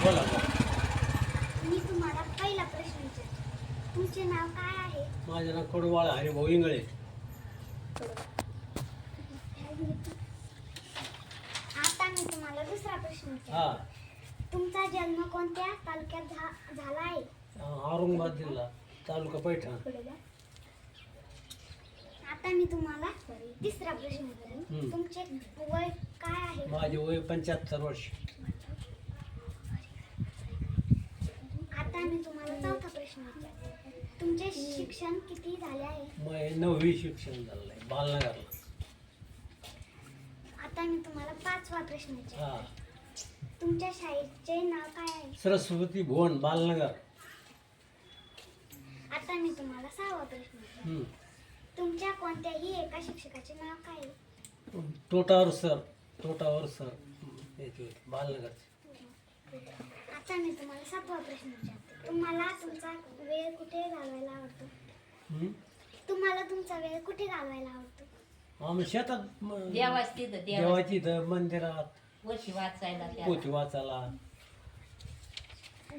बोला बोला. मी तुम्हाला पहिला प्रश्न विचारते. तुमचे नाव काय आहे? माझं नाव कडूबाळा हरिभाऊ इंगळे. आता मी तुम्हाला दुसरा प्रश्न विचारते. हा. तुमचा जन्म कोणत्या तालुक्यात झाला आहे? औरंगाबाद जिल्हा तालुका पैठण. आता मी तुम्हाला तिसरा प्रश्न विचारेन. तुमचे वय काय आहे? माझे वय 75 वर्ष. आता मी तुम्हाला चौथा प्रश्न विचारते. तुमचे शिक्षण किती झाले आहे? मग 9वी शिक्षण झालं आहे बालनगरला. आता मी तुम्हाला पाचवा प्रश्न विचारते. हा. तुमच्या शाळेचे नाव काय आहे? सरस्वती भुवन बालनगर. आता मी तुम्हाला सहावा प्रश्न विचारते. तुमच्या कोणत्याही एका शिक्षकाचे नाव काय आहे? तोटावर सर याचे बालनगरचे. आता मी तुम्हाला सातवा प्रश्न विचारते. तुम्हाला तुमचा वेळ कुठे घालवायला आवडतो? तुम्हाला तुमचा वेळ कुठे घालवायला आवडतो? आम्ही शेतात देवाची तिथं देवाची इथं मंदिरात वर्षी वाचायला पोथी वाचायला